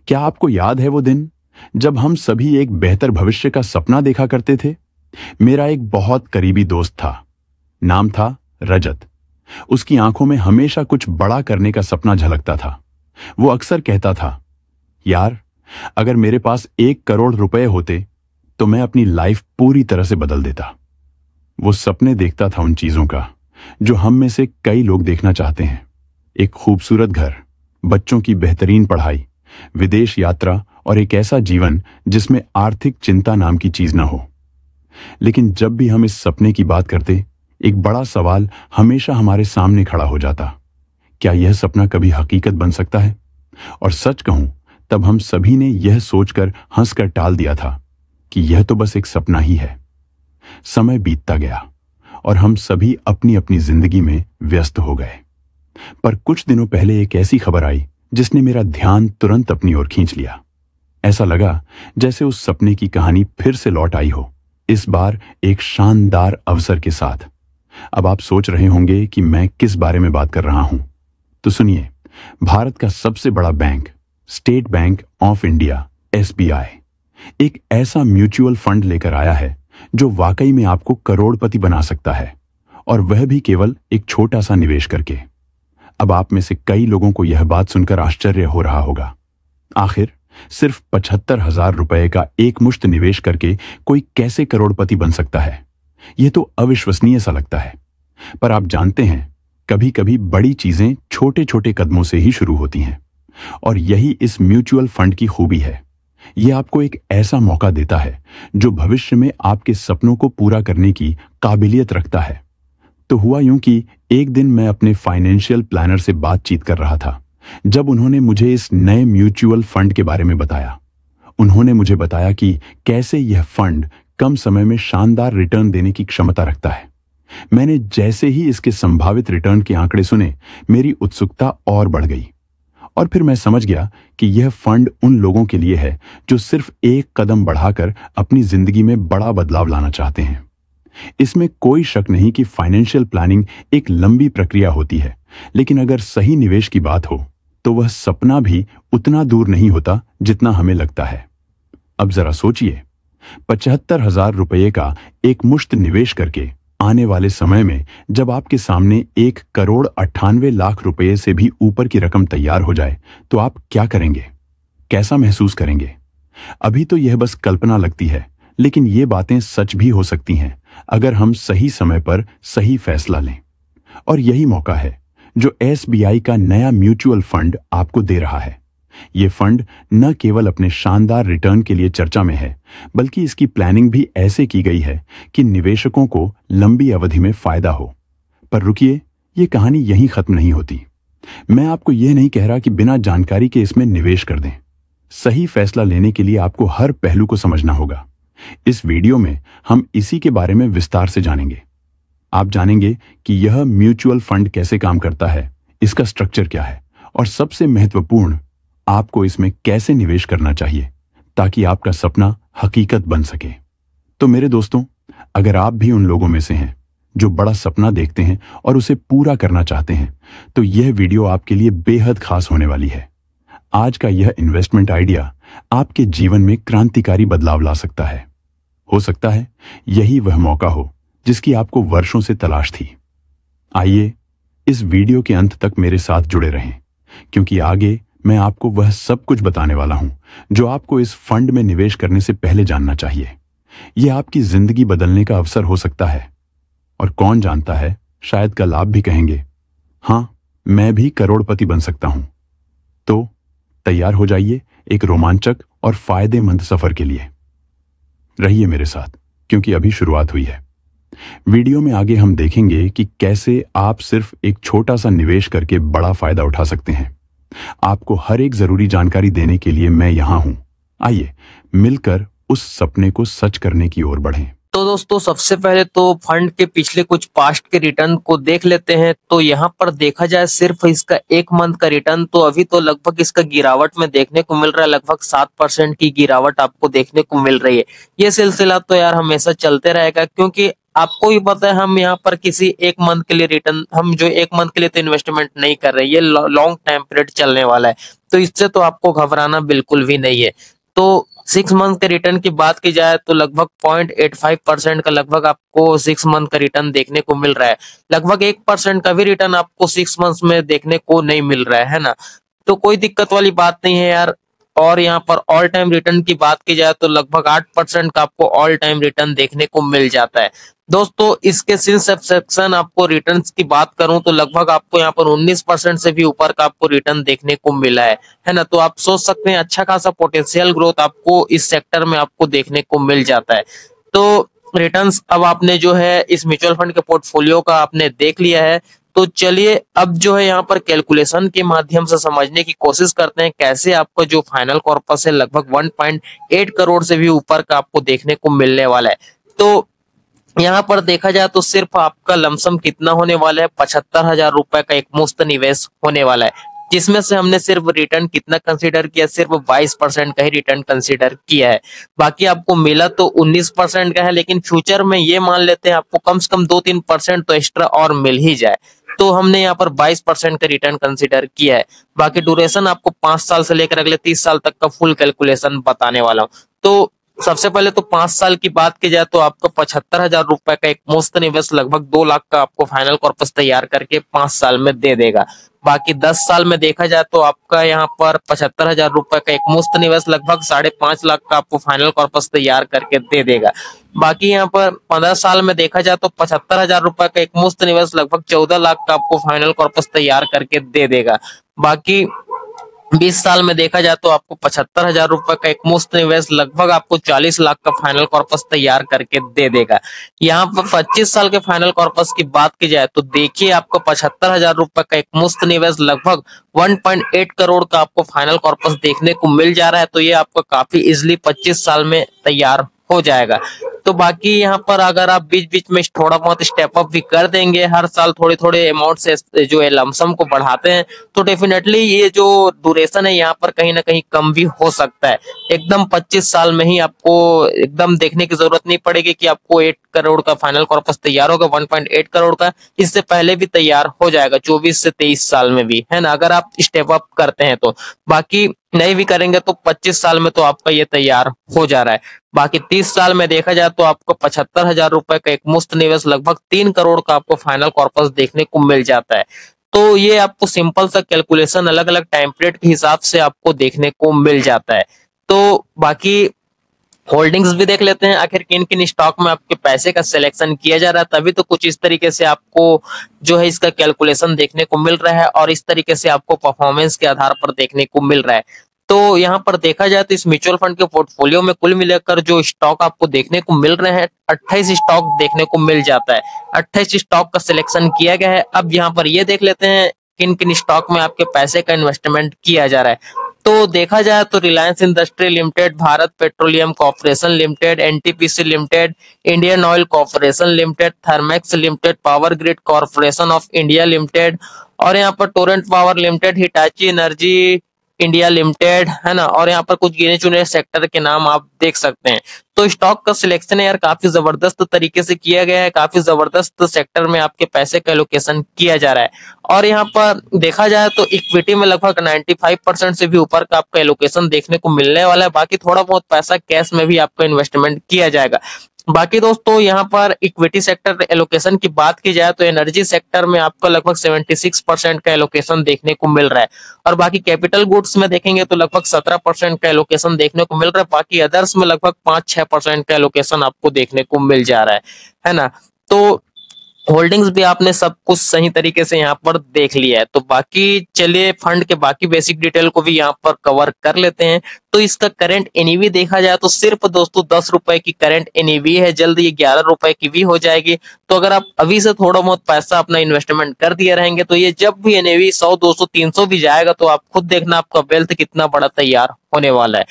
क्या आपको याद है वो दिन जब हम सभी एक बेहतर भविष्य का सपना देखा करते थे? मेरा एक बहुत करीबी दोस्त था। नाम था रजत। उसकी आंखों में हमेशा कुछ बड़ा करने का सपना झलकता था। वो अक्सर कहता था, यार, अगर मेरे पास 1 करोड़ रुपए होते तो मैं अपनी लाइफ पूरी तरह से बदल देता। वो सपने देखता था उन चीजों का जो हम में से कई लोग देखना चाहते हैं। एक खूबसूरत घर, बच्चों की बेहतरीन पढ़ाई, विदेश यात्रा और एक ऐसा जीवन जिसमें आर्थिक चिंता नाम की चीज ना हो। लेकिन जब भी हम इस सपने की बात करते, एक बड़ा सवाल हमेशा हमारे सामने खड़ा हो जाता। क्या यह सपना कभी हकीकत बन सकता है? और सच कहूं, तब हम सभी ने यह सोचकर हंसकर टाल दिया था कि यह तो बस एक सपना ही है। समय बीतता गया और हम सभी अपनी अपनी जिंदगी में व्यस्त हो गए। पर कुछ दिनों पहले एक ऐसी खबर आई जिसने मेरा ध्यान तुरंत अपनी ओर खींच लिया। ऐसा लगा जैसे उस सपने की कहानी फिर से लौट आई हो, इस बार एक शानदार अवसर के साथ। अब आप सोच रहे होंगे कि मैं किस बारे में बात कर रहा हूं। तो सुनिए, भारत का सबसे बड़ा bank, state bank of India SBI, एक ऐसा म्यूचुअल फंड लेकर आया है जो वाकई में आपको करोड़पति बना सकता है, और वह भी केवल एक छोटा सा निवेश करके। अब आप में से कई लोगों को यह बात सुनकर आश्चर्य हो रहा होगा। आखिर सिर्फ 75,000 रुपए का एकमुश्त निवेश करके कोई कैसे करोड़पति बन सकता है? यह तो अविश्वसनीय सा लगता है। पर आप जानते हैं, कभी कभी बड़ी चीजें छोटे छोटे कदमों से ही शुरू होती हैं, और यही इस म्यूचुअल फंड की खूबी है। यह आपको एक ऐसा मौका देता है जो भविष्य में आपके सपनों को पूरा करने की काबिलियत रखता है। तो हुआ यूं कि एक दिन मैं अपने फाइनेंशियल प्लानर से बातचीत कर रहा था, जब उन्होंने मुझे इस नए म्यूचुअल फंड के बारे में बताया। उन्होंने मुझे बताया कि कैसे यह फंड कम समय में शानदार रिटर्न देने की क्षमता रखता है। मैंने जैसे ही इसके संभावित रिटर्न के आंकड़े सुने, मेरी उत्सुकता और बढ़ गई। और फिर मैं समझ गया कि यह फंड उन लोगों के लिए है जो सिर्फ एक कदम बढ़ाकर अपनी जिंदगी में बड़ा बदलाव लाना चाहते हैं। इसमें कोई शक नहीं कि फाइनेंशियल प्लानिंग एक लंबी प्रक्रिया होती है, लेकिन अगर सही निवेश की बात हो तो वह सपना भी उतना दूर नहीं होता जितना हमें लगता है। अब जरा सोचिए, 75,000 रुपये का एक मुश्त निवेश करके आने वाले समय में जब आपके सामने 1,98,00,000 रुपये से भी ऊपर की रकम तैयार हो जाए, तो आप क्या करेंगे? कैसा महसूस करेंगे? अभी तो यह बस कल्पना लगती है, लेकिन ये बातें सच भी हो सकती हैं अगर हम सही समय पर सही फैसला लें। और यही मौका है जो SBI का नया म्यूचुअल फंड आपको दे रहा है। ये फंड न केवल अपने शानदार रिटर्न के लिए चर्चा में है, बल्कि इसकी प्लानिंग भी ऐसे की गई है कि निवेशकों को लंबी अवधि में फायदा हो। पर रुकिए, ये कहानी यहीं खत्म नहीं होती। मैं आपको यह नहीं कह रहा कि बिना जानकारी के इसमें निवेश कर दें। सही फैसला लेने के लिए आपको हर पहलू को समझना होगा। इस वीडियो में हम इसी के बारे में विस्तार से जानेंगे। आप जानेंगे कि यह म्यूचुअल फंड कैसे काम करता है, इसका स्ट्रक्चर क्या है, और सबसे महत्वपूर्ण, आपको इसमें कैसे निवेश करना चाहिए ताकि आपका सपना हकीकत बन सके। तो मेरे दोस्तों, अगर आप भी उन लोगों में से हैं जो बड़ा सपना देखते हैं और उसे पूरा करना चाहते हैं, तो यह वीडियो आपके लिए बेहद खास होने वाली है। आज का यह इन्वेस्टमेंट आइडिया आपके जीवन में क्रांतिकारी बदलाव ला सकता है। हो सकता है यही वह मौका हो जिसकी आपको वर्षों से तलाश थी। आइए इस वीडियो के अंत तक मेरे साथ जुड़े रहें, क्योंकि आगे मैं आपको वह सब कुछ बताने वाला हूं जो आपको इस फंड में निवेश करने से पहले जानना चाहिए। यह आपकी जिंदगी बदलने का अवसर हो सकता है, और कौन जानता है, शायद कल आप भी कहेंगे, हां, मैं भी करोड़पति बन सकता हूं। तो तैयार हो जाइए एक रोमांचक और फायदेमंद सफर के लिए। रहिए मेरे साथ, क्योंकि अभी शुरुआत हुई है। वीडियो में आगे हम देखेंगे कि कैसे आप सिर्फ एक छोटा सा निवेश करके बड़ा फायदा उठा सकते हैं। आपको हर एक जरूरी जानकारी देने के लिए मैं यहां हूं। आइए मिलकर उस सपने को सच करने की ओर बढ़ें। तो दोस्तों, सबसे पहले तो फंड के पिछले कुछ पास्ट के रिटर्न को देख लेते हैं। तो यहाँ पर देखा जाए सिर्फ इसका 1 मंथ का रिटर्न, तो अभी तो लगभग इसका गिरावट में देखने को मिल रहा है। लगभग 7% की गिरावट आपको देखने को मिल रही है। ये सिलसिला तो यार हमेशा चलते रहेगा, क्योंकि आपको भी पता है हम यहाँ पर किसी 1 मंथ के लिए रिटर्न, हम जो 1 मंथ के लिए तो इन्वेस्टमेंट नहीं कर रहे हैं, ये लॉन्ग टाइम पीरियड चलने वाला है। तो इससे तो आपको घबराना बिल्कुल भी नहीं है। तो 6 मंथ के रिटर्न की बात की जाए तो लगभग 0.85% का लगभग आपको 6 मंथ का रिटर्न देखने को मिल रहा है। लगभग 1% का भी रिटर्न आपको 6 मंथ्स में देखने को नहीं मिल रहा है ना। तो कोई दिक्कत वाली बात नहीं है यार। और यहाँ पर ऑल टाइम रिटर्न की बात की जाए तो लगभग 8% का आपको ऑल टाइम रिटर्न देखने को मिल जाता है। दोस्तों इसके सिंस सब्सक्रिप्शन आपको रिटर्न्स की बात करूं तो लगभग आपको यहाँ पर 19% से भी ऊपर का आपको रिटर्न देखने को मिला है ना। तो आप सोच सकते हैं अच्छा खासा पोटेंशियल ग्रोथ आपको इस सेक्टर में आपको देखने को मिल जाता है। तो रिटर्न्स अब आपने जो है इस म्यूचुअल फंड के पोर्टफोलियो का आपने देख लिया है। तो चलिए अब जो है यहाँ पर कैलकुलेशन के माध्यम से समझने की कोशिश करते हैं कैसे आपका जो फाइनल कॉर्पस है लगभग 1.8 करोड़ से भी ऊपर का आपको देखने को मिलने वाला है। तो यहाँ पर देखा जाए तो सिर्फ आपका लमसम कितना होने वाला है, 75,000 रुपए का एक मुफ्त निवेश होने वाला है, जिसमें से हमने सिर्फ रिटर्न कितना कंसीडर किया, सिर्फ 22% का ही रिटर्न कंसीडर किया है। बाकी आपको मिला तो 19% का है, लेकिन फ्यूचर में ये मान लेते हैं आपको कम से कम 2-3% तो एक्स्ट्रा और मिल ही जाए, तो हमने यहाँ पर 22% का रिटर्न कंसीडर किया है। बाकी ड्यूरेशन आपको 5 साल से लेकर अगले 30 साल तक का फुल कैलकुलेशन बताने वाला हूँ। तो सबसे पहले तो 5 साल की बात की जाए तो आपको 75,000 रुपए का एक मुफ्त निवेश लगभग 2 लाख का आपको फाइनल कॉर्पस तैयार करके 5 साल में दे देगा। बाकी 10 साल में देखा जाए तो आपका यहाँ पर 75,000 रुपए का एक मुफ्त निवेश लगभग 5.5 लाख का आपको फाइनल कॉर्पस तैयार करके दे देगा। बाकी यहाँ पर 15 साल में देखा जाए तो 75,000 रुपए का एक मुफ्त निवेश लगभग 14 लाख का आपको फाइनल कॉर्पस तैयार करके दे देगा। बाकी 20 साल में देखा जाए तो आपको 75,000 रुपए का एक मुफ्त निवेश लगभग आपको 40 लाख का फाइनल कॉर्पस तैयार करके दे देगा। यहाँ पर 25 साल के फाइनल कॉर्पस की बात की जाए तो देखिए आपको 75,000 रुपए का एक मुफ्त निवेश लगभग 1.8 करोड़ का आपको फाइनल कॉर्पस देखने को मिल जा रहा है। तो ये आपको काफी इजिली 25 साल में तैयार हो जाएगा। तो बाकी यहाँ पर अगर आप बीच बीच में थोड़ा बहुत स्टेप अप भी कर देंगे, हर साल थोड़े थोड़े अमाउंट से जो है लमसम को बढ़ाते हैं, तो डेफिनेटली ये जो ड्यूरेशन है यहाँ पर कहीं ना कहीं कम भी हो सकता है। एकदम 25 साल में ही आपको एकदम देखने की जरूरत नहीं पड़ेगी कि आपको 8 करोड़ का फाइनल कॉर्पस तैयार होगा, 1.8 करोड़ का इससे पहले भी तैयार हो जाएगा 24 से 23 साल में भी, है ना, अगर आप स्टेप अप करते हैं तो। बाकी नहीं भी करेंगे तो 25 साल में तो आपका ये तैयार हो जा रहा है। बाकी 30 साल में देखा जाए तो आपको 75,000 रुपए का एक मुफ्त निवेश लगभग 3 करोड़ का आपको फाइनल कॉर्पस देखने को मिल जाता है। तो ये आपको सिंपल सा कैलकुलेशन अलग अलग टाइम पीरियड के हिसाब से आपको देखने को मिल जाता है। तो बाकी होल्डिंग्स भी देख लेते हैं आखिर किन किन स्टॉक में आपके पैसे का सिलेक्शन किया जा रहा है, तभी तो कुछ इस तरीके से आपको जो है इसका कैलकुलेशन देखने को मिल रहा है और इस तरीके से आपको परफॉर्मेंस के आधार पर देखने को मिल रहा है। तो यहाँ पर देखा जाए तो इस म्यूचुअल फंड के पोर्टफोलियो में कुल मिलाकर जो स्टॉक आपको देखने को मिल रहे हैं 28 स्टॉक देखने को मिल जाता है। 28 स्टॉक का सिलेक्शन किया गया है। अब यहाँ पर ये देख लेते हैं किन किन स्टॉक में आपके पैसे का इन्वेस्टमेंट किया जा रहा है। तो देखा जाए तो Reliance industry limited, Bharat petroleum corporation limited, NTPC limited, Indian oil corporation limited, Thermax limited, power grid corporation of India limited और यहाँ पर Torrent power limited, Hitachi energy India limited, है ना, और यहाँ पर कुछ गिने चुने सेक्टर के नाम आप देख सकते हैं। तो स्टॉक का सिलेक्शन है यार काफी जबरदस्त तरीके से किया गया है, काफी जबरदस्त सेक्टर में आपके पैसे का एलोकेशन किया जा रहा है। और यहाँ पर देखा जाए तो इक्विटी में लगभग 95% से भी ऊपर का आपका एलोकेशन देखने को मिलने वाला है। बाकी थोड़ा बहुत पैसा कैश में भी आपका इन्वेस्टमेंट किया जाएगा। बाकी दोस्तों यहाँ पर इक्विटी सेक्टर एलोकेशन की बात की जाए तो एनर्जी सेक्टर में आपको लगभग 76% का एलोकेशन देखने को मिल रहा है और बाकी कैपिटल गुड्स में देखेंगे तो लगभग 17% का एलोकेशन देखने को मिल रहा है। बाकी अदर्स में लगभग 5-6% का एलोकेशन आपको देखने को मिल जा रहा है ना। तो होल्डिंग्स भी आपने सब कुछ सही तरीके से यहाँ पर देख लिया है। तो बाकी चलिए फंड के बाकी बेसिक डिटेल को भी यहाँ पर कवर कर लेते हैं। तो इसका करंट एनईवी देखा जाए तो सिर्फ दोस्तों 10 रुपए की करंट एनईवी है, जल्द ये 11 रुपए की भी हो जाएगी। तो अगर आप अभी से थोड़ा बहुत पैसा अपना इन्वेस्टमेंट कर दिए रहेंगे तो ये जब भी एनईवी 100, 200, 300 भी जाएगा तो आप खुद देखना आपका वेल्थ कितना बड़ा तैयार होने वाला है।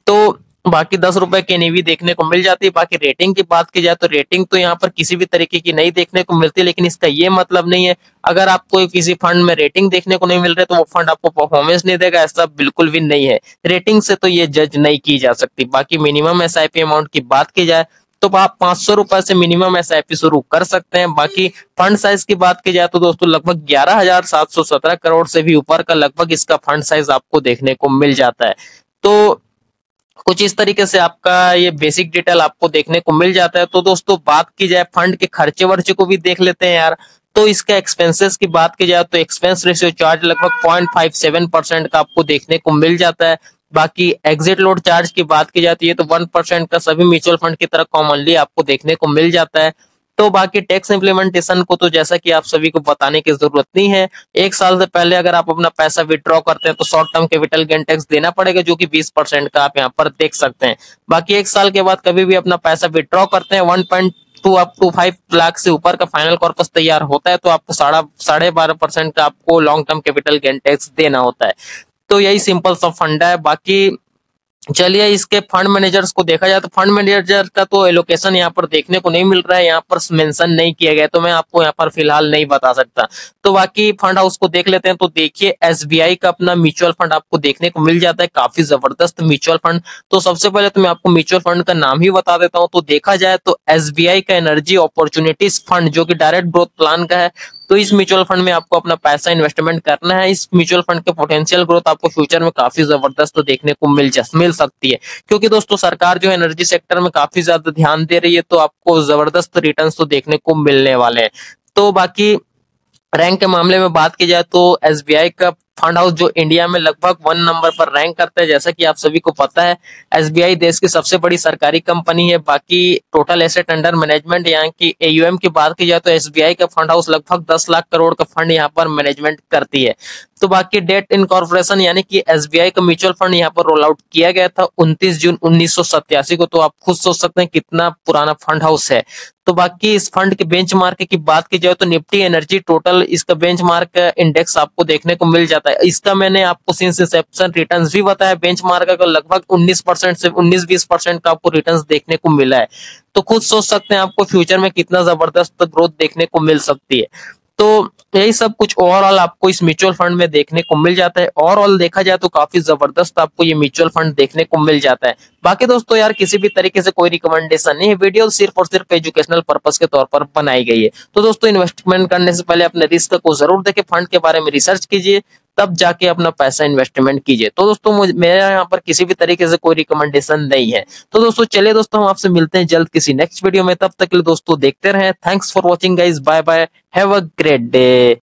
तो बाकी 10 रुपए की एनईवी देखने को मिल जाती है। बाकी रेटिंग की बात की जाए तो रेटिंग तो यहाँ पर किसी भी तरीके की नहीं देखने को मिलती, लेकिन इसका ये मतलब नहीं है अगर आपको किसी फंड में रेटिंग देखने को नहीं मिल रही तो वो फंड आपको परफॉर्मेंस नहीं देगा, ऐसा बिल्कुल भी नहीं है। रेटिंग से तो ये जज नहीं की जा सकती। बाकी मिनिमम एसआईपी अमाउंट की बात की जाए तो आप 500 रुपए से मिनिमम एसआईपी शुरू कर सकते हैं। बाकी फंड साइज की बात की जाए तो दोस्तों लगभग 11,717 करोड़ से भी ऊपर का लगभग इसका फंड साइज आपको देखने को मिल जाता है। तो कुछ इस तरीके से आपका ये बेसिक डिटेल आपको देखने को मिल जाता है। तो दोस्तों बात की जाए फंड के खर्चे वर्चे को भी देख लेते हैं यार। तो इसका एक्सपेंसेस की बात की जाए तो एक्सपेंस रेशियो चार्ज लगभग 0.57% का आपको देखने को मिल जाता है। बाकी एग्जिट लोड चार्ज की बात की जाती है तो 1% का सभी म्यूचुअल फंड की तरह कॉमनली आपको देखने को मिल जाता है। तो बाकी टैक्स इम्प्लीमेंटेशन को तो जैसा कि आप सभी को बताने की जरूरत नहीं है। 1 साल से पहले अगर आप अपना पैसा विड्रॉ करते हैं तो short term capital gain tax देना पड़ेगा, जो कि 20% का आप यहाँ पर देख सकते हैं। बाकी 1 साल के बाद कभी भी अपना पैसा विड्रॉ करते हैं 1.2 अप टू 5 लाख से ऊपर का फाइनल कॉर्पस तैयार होता है तो आपको 12.5% का आपको long term capital gain tax देना होता है। तो यही सिंपल सा फंडा है। बाकी चलिए इसके फंड मैनेजर्स को देखा जाए तो फंड मैनेजर का तो एलोकेशन यहाँ पर देखने को नहीं मिल रहा है, यहाँ पर मेंशन नहीं किया गया, तो मैं आपको यहाँ पर फिलहाल नहीं बता सकता। तो बाकी फंड हाउस को देख लेते हैं। तो देखिए एसबीआई का अपना म्यूचुअल फंड आपको देखने को मिल जाता है, काफी जबरदस्त म्यूचुअल फंड। तो सबसे पहले तो मैं आपको म्यूचुअल फंड का नाम ही बता देता हूँ। तो देखा जाए तो एसबीआई का एनर्जी अपॉर्चुनिटीज फंड, जो कि डायरेक्ट ग्रोथ प्लान का है। तो इस म्यूचुअल फंड में आपको अपना पैसा इन्वेस्टमेंट करना है। इस म्यूचुअल फंड के पोटेंशियल ग्रोथ आपको फ्यूचर में काफी जबरदस्त देखने को मिल सकती है, क्योंकि दोस्तों सरकार जो एनर्जी सेक्टर में काफी ज्यादा ध्यान दे रही है, तो आपको जबरदस्त रिटर्न्स तो देखने को मिलने वाले हैं। तो बाकी रैंक के मामले में बात की जाए तो एसबीआई का फंड हाउस जो इंडिया में लगभग 1 नंबर पर रैंक करता है। जैसा कि आप सभी को पता है एसबीआई देश की सबसे बड़ी सरकारी कंपनी है। बाकी टोटल एसेट अंडर मैनेजमेंट यहाँ की एयूएम की बात की जाए तो एसबीआई का फंड हाउस लगभग 10 लाख करोड़ का फंड यहाँ पर मैनेजमेंट करती है। तो बाकी डेट इनकॉर्पोरेशन यानी कि एसबीआई का म्यूचुअल फंड यहाँ पर रोल आउट किया गया था 29 जून 1987 को। तो आप खुद सोच सकते हैं कितना पुराना फंड हाउस है। तो बाकी इस फंड के बेंचमार्क की बात की जाए तो निफ्टी एनर्जी टोटल इसका बेंचमार्क इंडेक्स आपको देखने को मिल जाता है। इसका मैंने आपको सिंस इंसेप्शन रिटर्न्स भी बताया। बेंचमार्क का लगभग 19% से 19-20% का आपको रिटर्न्स देखने को मिला है। तो खुद सोच सकते हैं आपको फ्यूचर में कितना जबरदस्त ग्रोथ देखने को मिल सकती है। तो यही सब कुछ ओवरऑल आपको इस म्यूचुअल फंड में देखने को मिल जाता है। ओवरऑल देखा जाए तो काफी जबरदस्त आपको ये म्यूचुअल फंड देखने को मिल जाता है। बाकी दोस्तों यार किसी भी तरीके से कोई रिकमेंडेशन नहीं है, वीडियो सिर्फ और सिर्फ एजुकेशनल पर्पस के तौर पर बनाई गई है। तो दोस्तों इन्वेस्टमेंट करने से पहले अपने रिस्क को जरूर देखें, फंड के बारे में रिसर्च कीजिए, तब जाके अपना पैसा इन्वेस्टमेंट कीजिए। तो दोस्तों मेरा यहाँ पर किसी भी तरीके से कोई रिकमेंडेशन नहीं है। तो दोस्तों चलिए दोस्तों हम आपसे मिलते हैं जल्द किसी नेक्स्ट वीडियो में। तब तक के लिए दोस्तों देखते रहें। Thanks for watching guys, bye bye, have a great day.